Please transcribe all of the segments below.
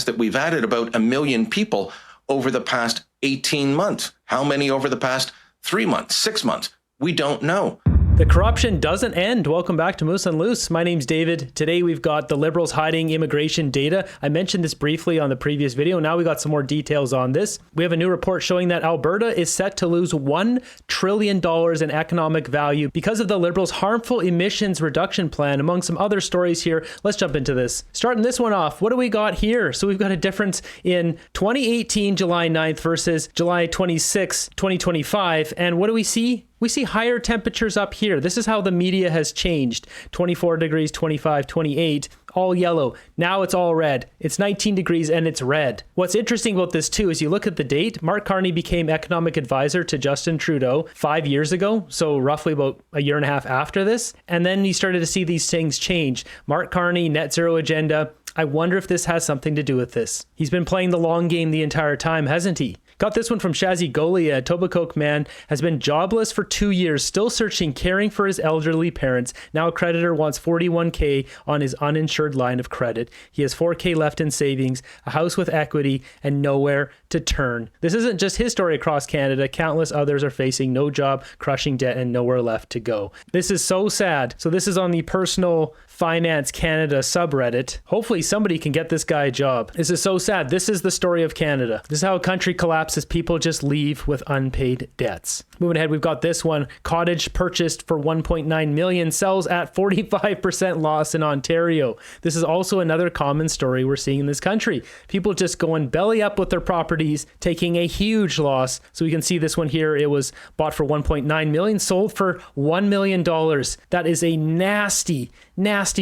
that we've added about 1 million people over the past 18 months. How many over the past 3 months, 6 months? We don't know. The corruption doesn't end. Welcome back to Moose and Loose. My name's David. Today we've got the Liberals hiding immigration data. I mentioned this briefly on the previous video. Now we got some more details on this. We have a new report showing that Alberta is set to lose $1 trillion in economic value because of the Liberals' harmful emissions reduction plan, among some other stories here. Let's jump into this. Starting this one off, what do we got here? So we've got a difference in 2018, July 9th versus July 26, 2025. And what do we see? We see higher temperatures up here. This is how the media has changed. 24 degrees, 25, 28, all yellow. Now it's all red. It's 19 degrees and it's red. What's interesting about this too is you look at the date. Mark Carney became economic advisor to Justin Trudeau 5 years ago, so roughly about a year and a half after this. And then you started to see these things change. Mark Carney, net zero agenda. I wonder if this has something to do with this. He's been playing the long game the entire time, hasn't he? Got this one from Shazzy Golia. A Cpac man has been jobless for 2 years, still searching, caring for his elderly parents. Now a creditor wants $41K on his uninsured line of credit. He has $4K left in savings, a house with equity, and nowhere to turn. This isn't just his story across Canada. Countless others are facing no job, crushing debt, and nowhere left to go. This is so sad. So this is on the Personal Finance Canada subreddit. Hopefully somebody can get this guy a job. This is so sad. This is the story of Canada. This is how a country collapses. People just leave with unpaid debts. Moving ahead, we've got this one. Cottage purchased for $1.9 million sells at 45% loss in Ontario. This is also another common story we're seeing in this country. People just going belly up with their properties, taking a huge loss. So we can see this one here. It was bought for $1.9 million, sold for $1 million. That is a nasty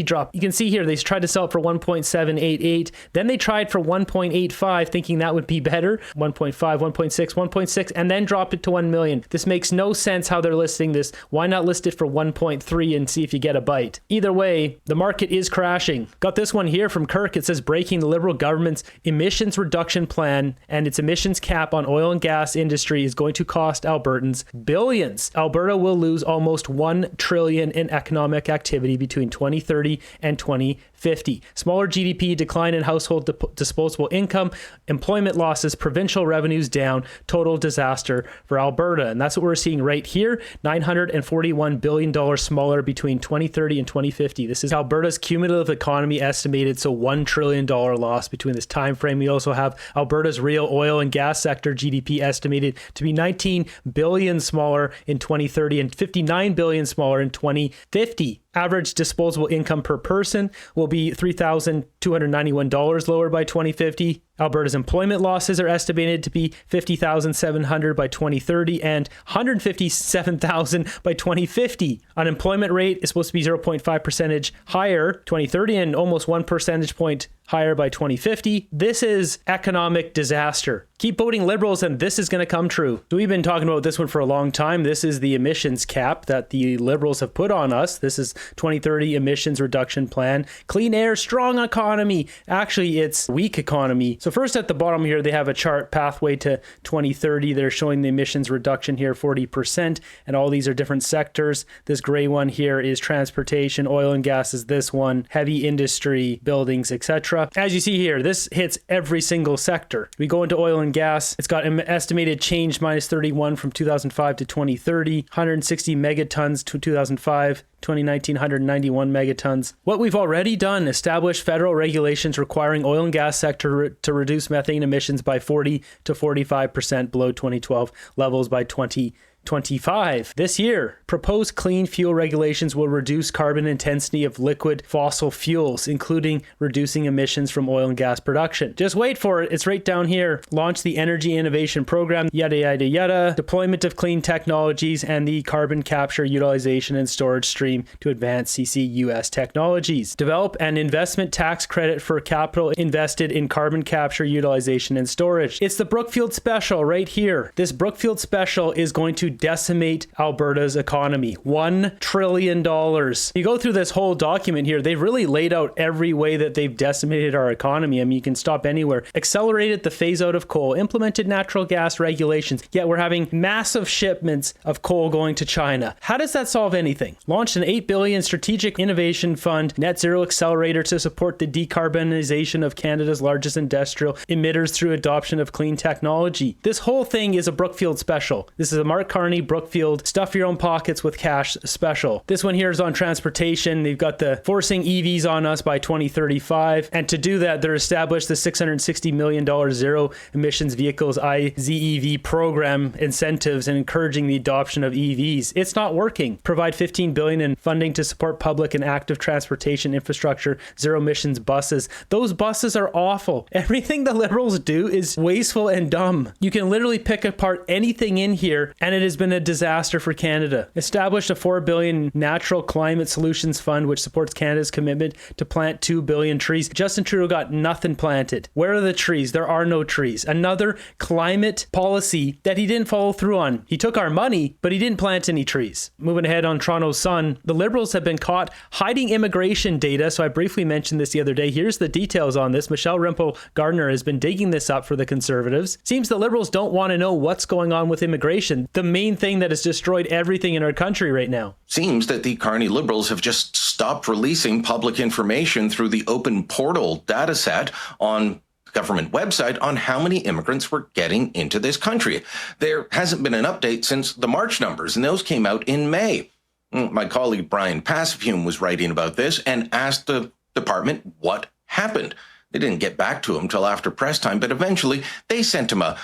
drop. You can see here, they tried to sell it for 1.788. Then they tried for 1.85, thinking that would be better. 1.5, 1.6, 1.6, and then drop it to 1 million. This makes no sense how they're listing this. Why not list it for 1.3 and see if you get a bite? Either way, the market is crashing. Got this one here from Kirk. It says breaking the Liberal government's emissions reduction plan and its emissions cap on oil and gas industry is going to cost Albertans billions. Alberta will lose almost $1 trillion in economic activity between 2030 and 2050. Smaller GDP, decline in household disposable income, employment losses, provincial revenues down, total disaster for Alberta. And that's what we're seeing right here. $941 billion smaller between 2030 and 2050. This is Alberta's cumulative economy estimated, so $1 trillion loss between this time frame. We also have Alberta's real oil and gas sector GDP estimated to be 19 billion smaller in 2030 and 59 billion smaller in 2050. Average disposable income per person will be $3,291 lower by 2050. Alberta's employment losses are estimated to be 50,700 by 2030 and 157,000 by 2050. Unemployment rate is supposed to be 0.5 percentage higher 2030 and almost 1 percentage point higher by 2050. This is economic disaster. Keep voting Liberals and this is going to come true. So we've been talking about this one for a long time. This is the emissions cap that the Liberals have put on us. This is 2030 emissions reduction plan. Clean air, strong economy. Actually, it's weak economy. So first at the bottom here, they have a chart pathway to 2030. They're showing the emissions reduction here, 40%. And all these are different sectors. This gray one here is transportation. Oil and gas is this one. Heavy industry, buildings, etc. As you see here, this hits every single sector. We go into oil and gas. It's got an estimated change minus 31 from 2005 to 2030, 160 megatons to 2005. 2019, 191 megatons. What we've already done, established federal regulations requiring oil and gas sector to reduce methane emissions by 40 to 45% below 2012 levels by 2025. This year, proposed clean fuel regulations will reduce carbon intensity of liquid fossil fuels, including reducing emissions from oil and gas production. Just wait for it. It's right down here. Launch the Energy Innovation Program, yada, yada, yada. Deployment of clean technologies and the carbon capture, utilization, and storage stream to advance CCUS technologies. Develop an investment tax credit for capital invested in carbon capture, utilization, and storage. It's the Brookfield Special right here. This Brookfield Special is going to decimate Alberta's economy. $1 trillion. You go through this whole document here, they've really laid out every way that they've decimated our economy. I mean, you can stop anywhere. Accelerated the phase out of coal, implemented natural gas regulations, yet we're having massive shipments of coal going to China. How does that solve anything? Launched an $8 billion strategic innovation fund, net zero accelerator to support the decarbonization of Canada's largest industrial emitters through adoption of clean technology. This whole thing is a Brookfield special. This is a Mark Carney, Brookfield, stuff your own pockets with cash special. This one here is on transportation. They've got the forcing EVs on us by 2035. And to do that, they're established the $660 million zero emissions vehicles IZEV program incentives and encouraging the adoption of EVs. It's not working. Provide $15 billion in funding to support public and active transportation infrastructure, zero emissions buses. Those buses are awful. Everything the Liberals do is wasteful and dumb. You can literally pick apart anything in here, and it has been a disaster for Canada. Established a $4 billion Natural Climate Solutions Fund, which supports Canada's commitment to plant 2 billion trees. Justin Trudeau got nothing planted. Where are the trees? There are no trees. Another climate policy that he didn't follow through on. He took our money, but he didn't plant any trees. Moving ahead on Toronto's Sun, the Liberals have been caught hiding immigration data. So I briefly mentioned this the other day. Here's the details on this. Michelle Rempel-Gardner has been digging this up for the Conservatives. Seems the Liberals don't want to know what's going on with immigration, the main thing that has destroyed everything in our country right now. Seems that the Carney Liberals have just stopped releasing public information through the open portal data set on government website on how many immigrants were getting into this country. There hasn't been an update since the March numbers, and those came out in May. My colleague Brian Passifhume was writing about this and asked the department what happened. They didn't get back to him till after press time, but eventually they sent him a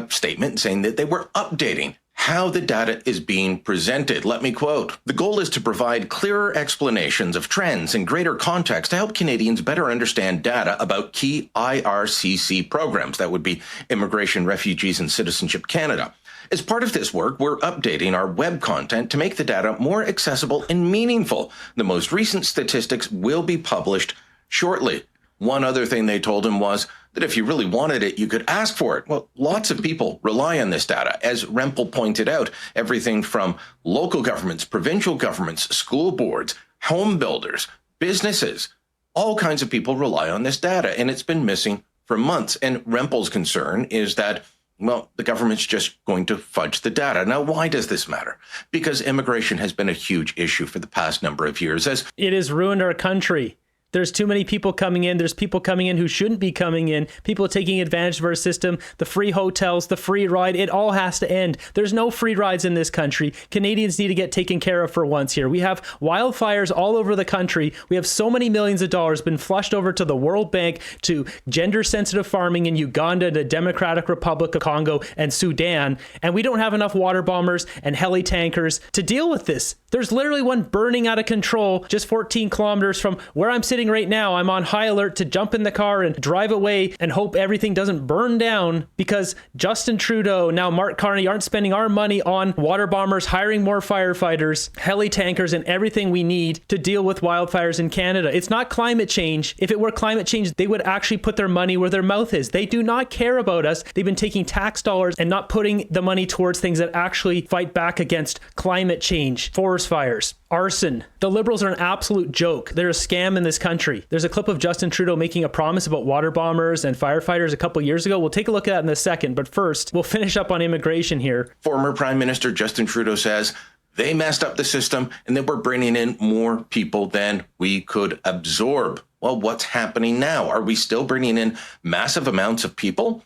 statement saying that they were updating how the data is being presented. Let me quote, "The goal is to provide clearer explanations of trends and greater context to help Canadians better understand data about key IRCC programs." That would be Immigration, Refugees, and Citizenship Canada. As part of this work, we're updating our web content to make the data more accessible and meaningful. The most recent statistics will be published shortly. One other thing they told him was that if you really wanted it, you could ask for it. Well, lots of people rely on this data. As Rempel pointed out, everything from local governments, provincial governments, school boards, home builders, businesses, all kinds of people rely on this data, and it's been missing for months. And Rempel's concern is that, well, the government's just going to fudge the data. Now, why does this matter? Because immigration has been a huge issue for the past number of years. As it has ruined our country. There's too many people coming in. There's people coming in who shouldn't be coming in. People taking advantage of our system, the free hotels, the free ride. It all has to end. There's no free rides in this country. Canadians need to get taken care of for once here. We have wildfires all over the country. We have so many millions of dollars been flushed over to the World Bank, to gender-sensitive farming in Uganda, the Democratic Republic of Congo, and Sudan. And we don't have enough water bombers and heli tankers to deal with this. There's literally one burning out of control just 14 kilometers from where I'm sitting right now. I'm on high alert to jump in the car and drive away and hope everything doesn't burn down because Justin Trudeau, now Mark Carney, aren't spending our money on water bombers, hiring more firefighters, heli tankers, and everything we need to deal with wildfires in Canada. It's not climate change. If it were climate change, they would actually put their money where their mouth is. They do not care about us. They've been taking tax dollars and not putting the money towards things that actually fight back against climate change, forest fires, arson. The Liberals are an absolute joke. They're a scam in this country. There's a clip of Justin Trudeau making a promise about water bombers and firefighters a couple years ago. We'll take a look at that in a second, but first, we'll finish up on immigration here. Former Prime Minister Justin Trudeau says they messed up the system and that we're bringing in more people than we could absorb. Well, what's happening now? Are we still bringing in massive amounts of people?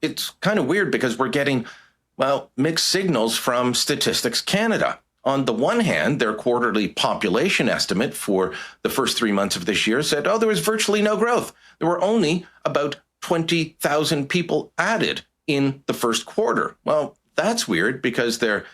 It's kind of weird because we're getting, well, mixed signals from Statistics Canada. On the one hand, their quarterly population estimate for the first 3 months of this year said, there was virtually no growth. There were only about 20,000 people added in the first quarter. Well, that's weird because their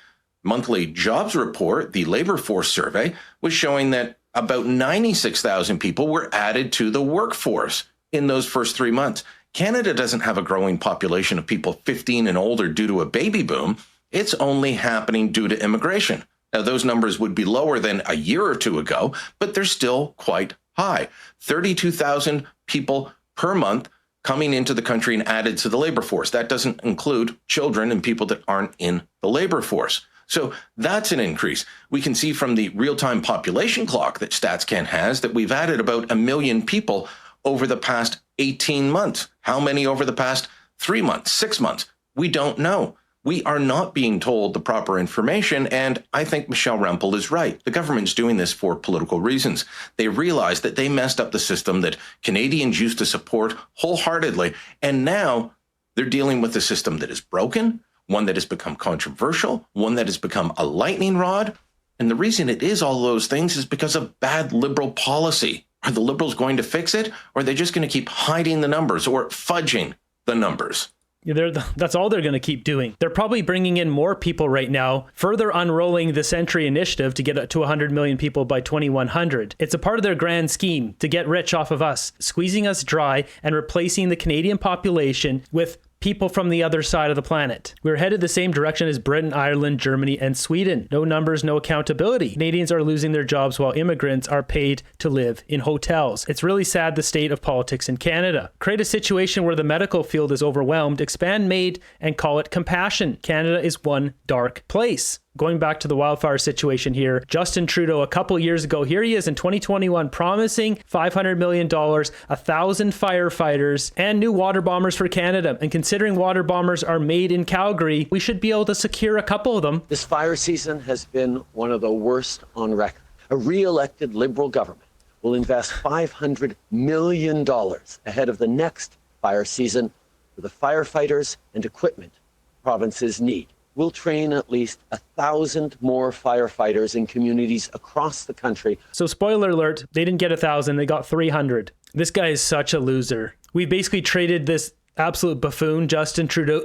monthly jobs report, the labor force survey, was showing that about 96,000 people were added to the workforce in those first 3 months. Canada doesn't have a growing population of people 15 and older due to a baby boom. It's only happening due to immigration. Now, those numbers would be lower than a year or two ago, but they're still quite high. 32,000 people per month coming into the country and added to the labor force. That doesn't include children and people that aren't in the labor force. So that's an increase. We can see from the real-time population clock that StatsCan has that we've added about 1 million people over the past 18 months. How many over the past 3 months, 6 months? We don't know. We are not being told the proper information, and I think Michelle Rempel is right. The government's doing this for political reasons. They realize that they messed up the system that Canadians used to support wholeheartedly, and now they're dealing with a system that is broken, one that has become controversial, one that has become a lightning rod. And the reason it is all those things is because of bad Liberal policy. Are the Liberals going to fix it, or are they just going to keep hiding the numbers or fudging the numbers? That's all they're going to keep doing. They're probably bringing in more people right now, further unrolling the Century Initiative to get to 100 million people by 2100. It's a part of their grand scheme to get rich off of us, squeezing us dry and replacing the Canadian population with people from the other side of the planet. We're headed the same direction as Britain, Ireland, Germany, and Sweden. No numbers, no accountability. Canadians are losing their jobs while immigrants are paid to live in hotels. It's really sad, the state of politics in Canada. Create a situation where the medical field is overwhelmed, expand MAID, and call it compassion. Canada is one dark place. Going back to the wildfire situation here, Justin Trudeau, a couple years ago, here he is in 2021 promising $500 million, 1,000 firefighters, and new water bombers for Canada. And considering water bombers are made in Calgary, we should be able to secure a couple of them. This fire season has been one of the worst on record. A re-elected Liberal government will invest $500 million ahead of the next fire season for the firefighters and equipment provinces need. We'll train at least 1,000 more firefighters in communities across the country. So spoiler alert, they didn't get 1,000, they got 300. This guy is such a loser. We basically traded this absolute buffoon, Justin Trudeau,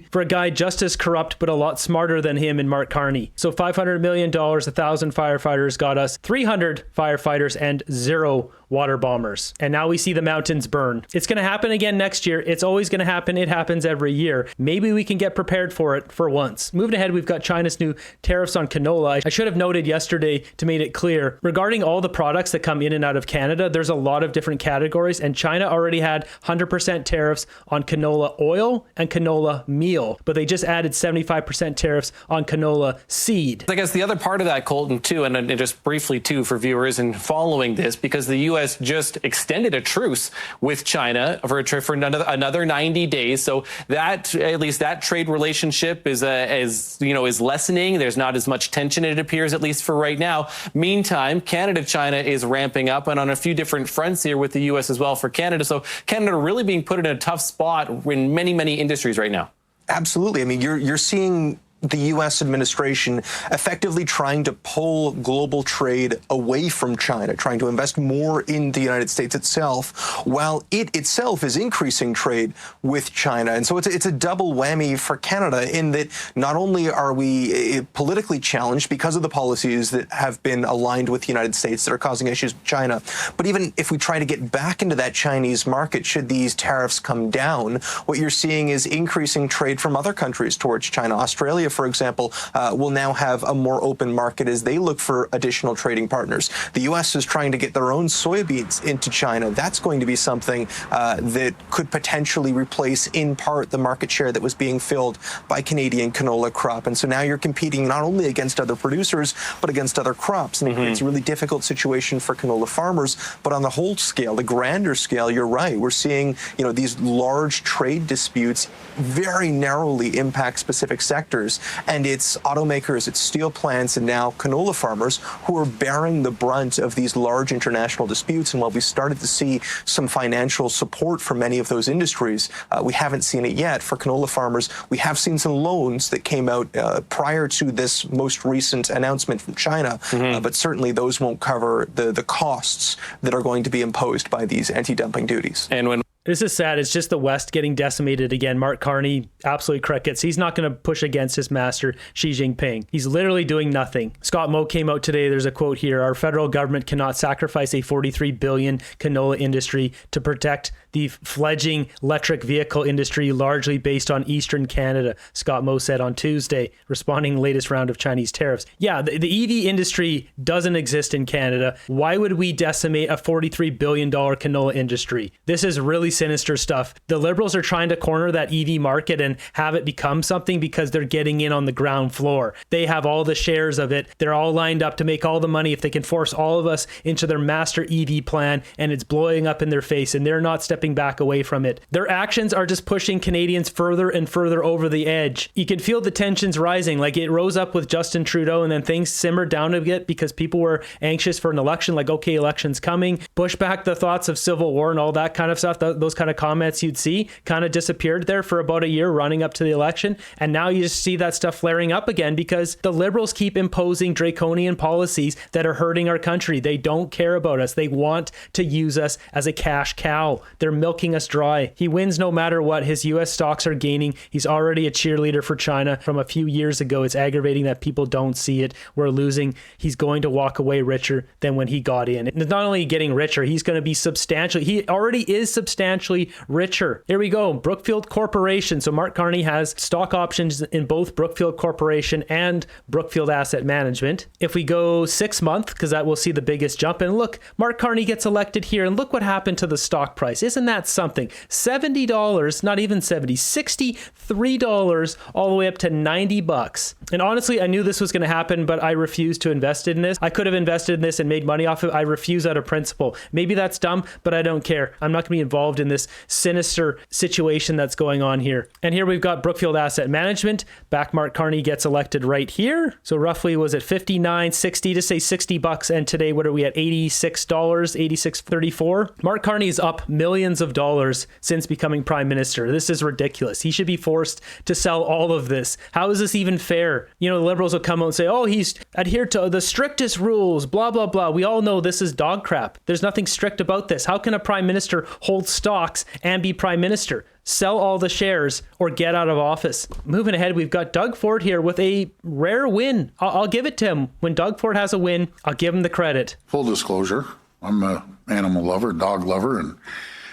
for a guy just as corrupt but a lot smarter than him in Mark Carney. So $500 million, 1,000 firefighters got us 300 firefighters and 0 water bombers. And now we see the mountains burn. It's going to happen again next year. It's always going to happen. It happens every year. Maybe we can get prepared for it for once. Moving ahead, we've got China's new tariffs on canola. I should have noted yesterday to make it clear, regarding all the products that come in and out of Canada, there's a lot of different categories, and China already had 100% tariffs on canola oil and canola meal, but they just added 75% tariffs on canola seed. I guess the other part of that, Colton, too, and just briefly, too, for viewers and following this, because the U.S. just extended a truce with China for another 90 days. So that, at least that trade relationship is lessening. There's not as much tension, it appears, at least for right now. Meantime, Canada-China is ramping up and on a few different fronts here with the U.S. as well for Canada. So Canada really being put in a tough spot in many, many industries right now. Absolutely. I mean, you're seeing the U.S. administration effectively trying to pull global trade away from China, trying to invest more in the United States itself, while it itself is increasing trade with China. And so it's a double whammy for Canada in that not only are we politically challenged because of the policies that have been aligned with the United States that are causing issues with China, but even if we try to get back into that Chinese market, should these tariffs come down, what you're seeing is increasing trade from other countries towards China. Australia, for example, will now have a more open market as they look for additional trading partners. The U.S. is trying to get their own soybeans into China. That's going to be something that could potentially replace, in part, the market share that was being filled by Canadian canola crop. And so now you're competing not only against other producers, but against other crops. And it's a really difficult situation for canola farmers. But on the whole scale, the grander scale, you're right. We're seeing, these large trade disputes very narrowly impact specific sectors. And it's automakers, it's steel plants, and now canola farmers who are bearing the brunt of these large international disputes. And while we started to see some financial support for many of those industries, we haven't seen it yet for canola farmers. We have seen some loans that came out prior to this most recent announcement from China, but certainly those won't cover the costs that are going to be imposed by these anti-dumping duties. And when This is sad. It's just the West getting decimated again. Mark Carney, absolutely crickets. He's not going to push against his master, Xi Jinping. He's literally doing nothing. Scott Moe came out today. There's a quote here. Our federal government cannot sacrifice a $43 billion canola industry to protect the fledgling electric vehicle industry largely based on Eastern Canada, Scott Moe said on Tuesday, responding to the latest round of Chinese tariffs. Yeah, the EV industry doesn't exist in Canada. Why would we decimate a $43 billion canola industry? This is really really sinister stuff. The Liberals are trying to corner that EV market and have it become something because they're getting in on the ground floor. They have all the shares of it. They're all lined up to make all the money if they can force all of us into their master EV plan, and it's blowing up in their face, and they're not stepping back away from it. Their actions are just pushing Canadians further and further over the edge. You can feel the tensions rising. Like, it rose up with Justin Trudeau, and then things simmered down a bit because people were anxious for an election, like, okay, election's coming. Push back the thoughts of civil war and all that kind of stuff. Those kind of comments you'd see kind of disappeared there for about a year running up to the election. And now you just see that stuff flaring up again because the Liberals keep imposing draconian policies that are hurting our country. They don't care about us. They want to use us as a cash cow. They're milking us dry. He wins no matter what. His U.S. stocks are gaining. He's already a cheerleader for China from a few years ago. It's aggravating that people don't see it. We're losing. He's going to walk away richer than when he got in. And not only getting richer, he's going to be substantially, he already is substantially richer. Here we go. Brookfield Corporation. So Mark Carney has stock options in both Brookfield Corporation and Brookfield Asset Management. If we go 6 month, because that will see the biggest jump, and look, Mark Carney gets elected here, and look what happened to the stock price. Isn't that something? $70, not even 70, $63 all the way up to $90. And honestly, I knew this was going to happen, but I refused to invest in this. I could have invested in this and made money off of it. I refuse out of principle. Maybe that's dumb, but I don't care. I'm not going to be involved in this sinister situation that's going on here. And here we've got Brookfield Asset Management. Back Mark Carney gets elected right here. So roughly, was it 59, 60 to say $60? And today, what are we at? $86, $86.34. Mark Carney is up millions of dollars since becoming prime minister. This is ridiculous. He should be forced to sell all of this. How is this even fair? You know, the Liberals will come out and say, oh, he's adhered to the strictest rules, blah, blah, blah. We all know this is dog crap. There's nothing strict about this. How can a prime minister hold stocks and be prime minister? Sell all the shares or get out of office. Moving ahead, we've got Doug Ford here with a rare win. I'll give it to him. When Doug Ford has a win, I'll give him the credit. Full disclosure, I'm an animal lover, dog lover,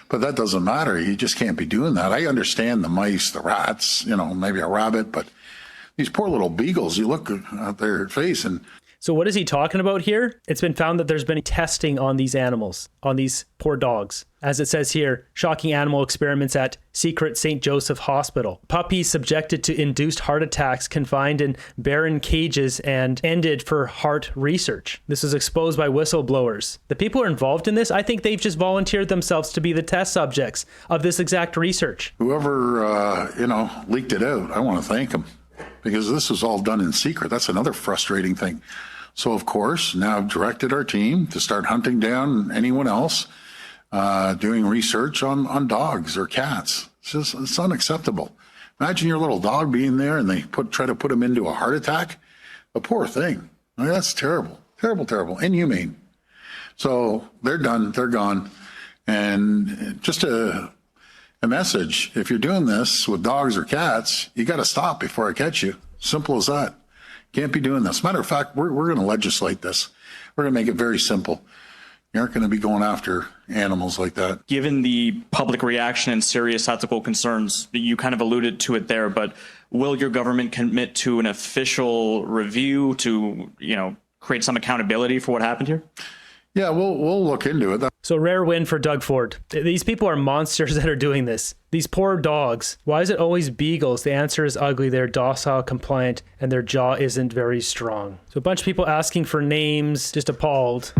but that doesn't matter. You just can't be doing that. I understand the mice, the rats, maybe a rabbit, but these poor little beagles, you look at their face and... So what is he talking about here? It's been found that there's been testing on these animals, on these poor dogs. As it says here, shocking animal experiments at secret St. Joseph Hospital. Puppies subjected to induced heart attacks, confined in barren cages, and ended for heart research. This was exposed by whistleblowers. The people who are involved in this, I think they've just volunteered themselves to be the test subjects of this exact research. Whoever, leaked it out, I want to thank them, because this was all done in secret. That's another frustrating thing. So, of course, now I've directed our team to start hunting down anyone else doing research on dogs or cats. It's unacceptable. Imagine your little dog being there and they try to put him into a heart attack. A poor thing. I mean, that's terrible, terrible, terrible, inhumane. So they're done. They're gone. And just a message, if you're doing this with dogs or cats, you got to stop before I catch you. Simple as that. Can't be doing this. Matter of fact, we're going to legislate this. We're going to make it very simple. You aren't going to be going after animals like that. Given the public reaction and serious ethical concerns, you kind of alluded to it there, but will your government commit to an official review to, create some accountability for what happened here? Yeah, we'll look into it. So rare win for Doug Ford. These people are monsters that are doing this. These poor dogs. Why is it always beagles? The answer is ugly. They're docile, compliant, and their jaw isn't very strong. So a bunch of people asking for names, just appalled.